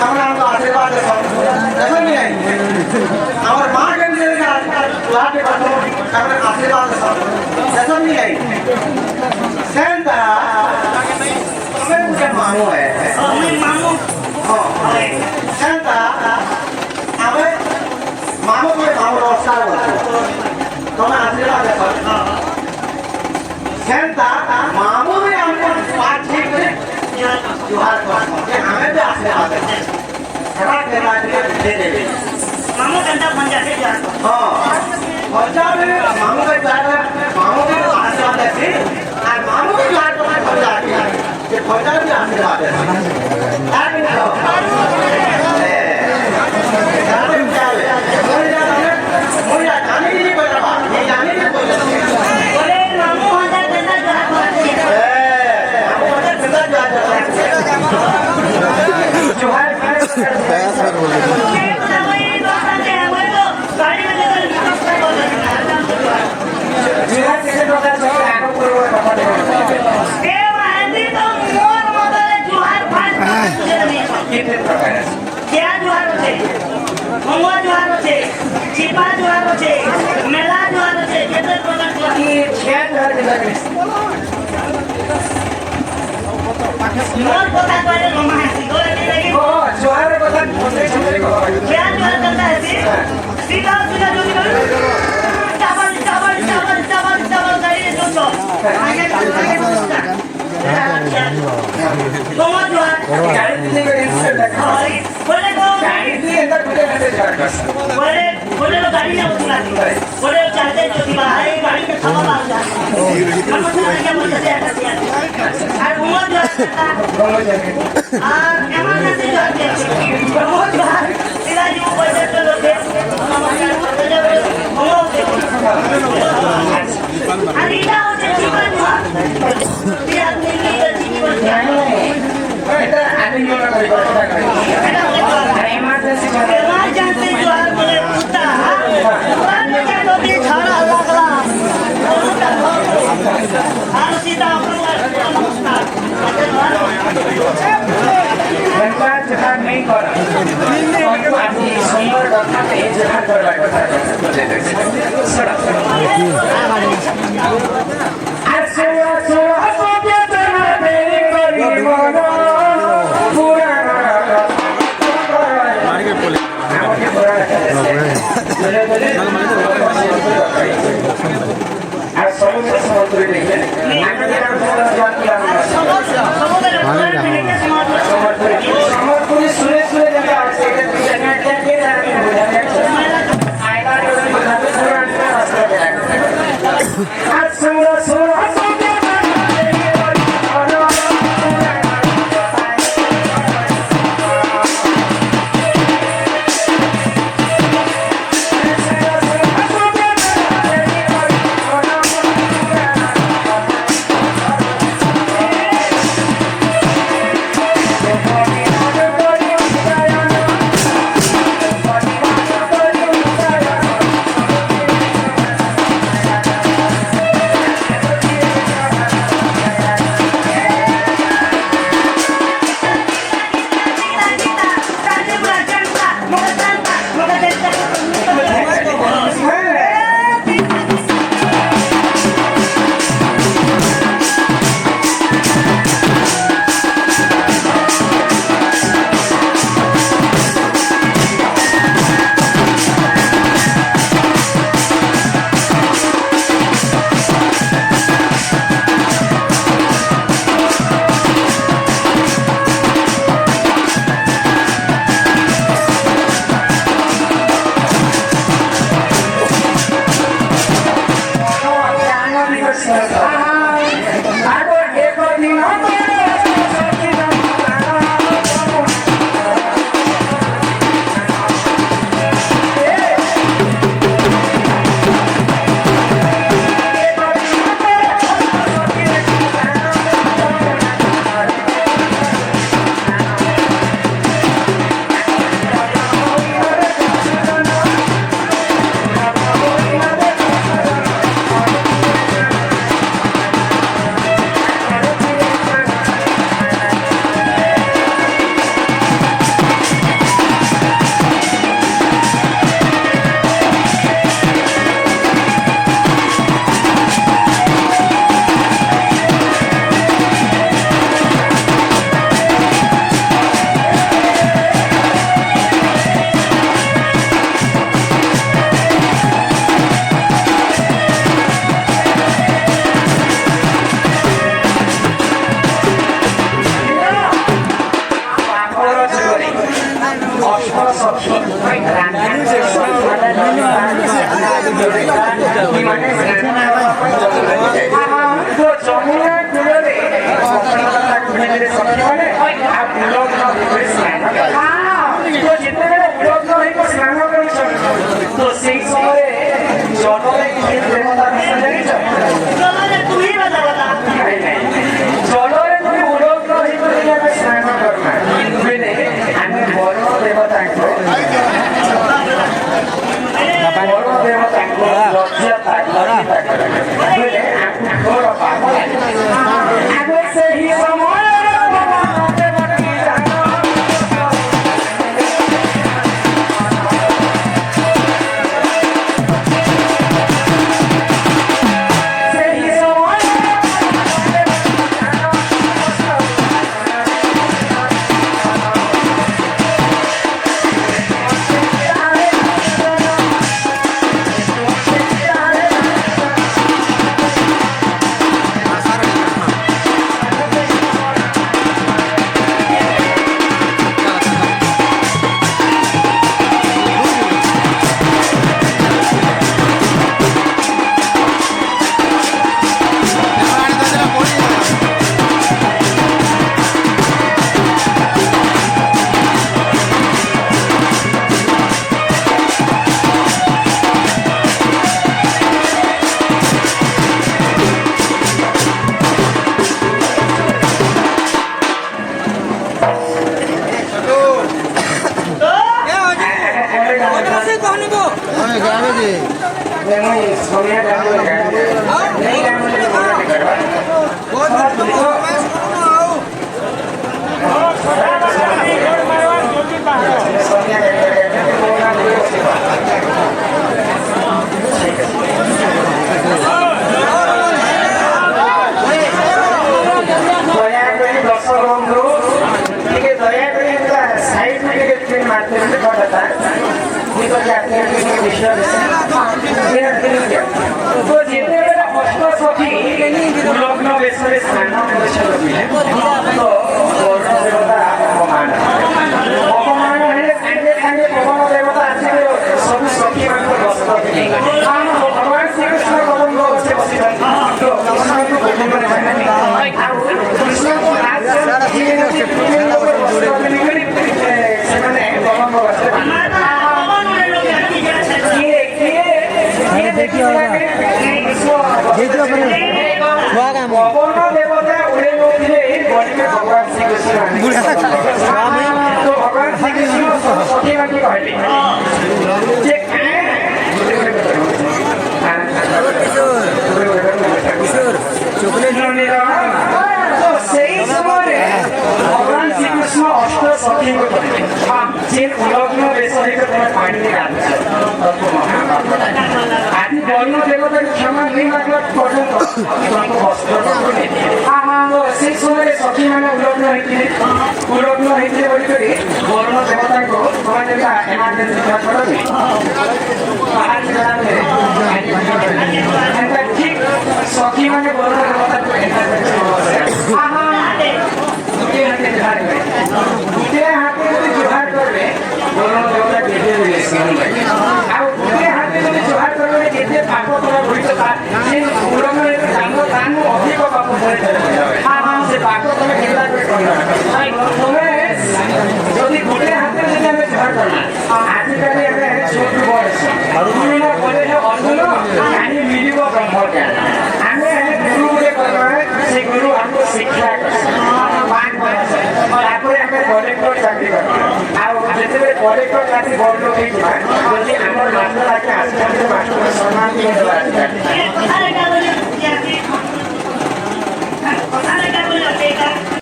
আমরা আমাকে আশীর্বাদ দেখো নি আমার মা কেন লাটে পাঠো আমরা আশীর্বাদ দেখো নি সেন্টা मैं मुझे मामू है मैं मामू हाँ सेंटा हमें मामू को मामू रोस्टर बोलते तो मैं आशीर्वाद देखो सेंटा मामू भी हमको बात ठीक है जुहार को हमें भी आशीर्वाद देते खड़ा करना दे दे मामू कंटा पंजाबी जान हाँ पंजाबी मामू का जान मामू को आशीर्वाद देते और मामू को जान तो मैं पंजाबी ये पंजाबी आशीर्वाद देते आगे जाओ मुझे जाने की नहीं बोल रहा ये जाने की बोल रहा बोले मामू हमारा कंटा जान मामू हमारा कंटा जान जुहार पैसा बोल रहे क्या जुहार होते मंगवा जुहार होते चिपा जुहार होते मेला जुहार होते केतर प्रकार जुहार ये छह जुहार के लगे मोर पता करे मम्मा हंसी बोले नहीं लगी ओ जुहार को तक बोलते चले को क्या जुहार करता है सी सीधा सीधा जो भी चावल चावल चावल चावल चावल गाड़ी जो तो आगे मंगवा जुहार गाड़ी नहीं को इंस्टेंट देखो बोले को गाड़ी नहीं अंदर पूरे करते जाएगा बोले तो गाड़ी ना उठा बोले चाहते जो कि बाहर गाड़ी में थमा मार जा हम मतलब क्या बोल जाते हैं और उमर जो दोनों जगह और इमरजेंसी जो है बहुत बार सीधा जो पैसे तो लोग हमारे अरीदा होते जीवन हुआ ये आदमी की जीवन बेटा आने की ना कोई बात नहीं इमरजेंसी जो है बोले कुत्ता बाद में क्या लोग ये छाड़ा अल्लाह कला और सीधा घंटा जहां नहीं कर आदमी सुंदर घटना पे जहां करवा सड़क ऐसे ऐसे हो के तना तेरी करी मनो पुराना मार के बोले আর সমুদ্র সমুদ্রে দেখে সমুদ্রে সুরে সুরে দেখা আছে আর সুন্দর সুর ସଖୀ ରାଧାଙ୍କ ସଖୀ ମାନେ ତ ଯମୁନା କୂଳରେ ସଖୀ ମାନେ ଆଉ ଉଲଗ୍ନ ଭିତରେ ସ୍ନାନ ତ ଯେତେବେଳେ ଉଲଗ୍ନ ହେଇକି ସ୍ନାନ କରୁଛନ୍ତି ତ ସେଇ ସମୟରେ ଜଳରେ କିଏ ଦେବତା ବିଷୟ ଜାଣିଛ? ଜଳରେ ତୁମି ଦେବତା ଜଳରେ তুমি উলগ্ন ହେଇକରି ଆମେ ସ୍ନାନ କର୍ମା ବେଲେ ଆମେ ବରୁଣ ଦେବତାଙ୍କୁ ଲଜ୍ଜତା ବେଲେ ଆମକୁ ଘୋର ପାପ ଆଗ ସେହି ସମୟରେ সম্মান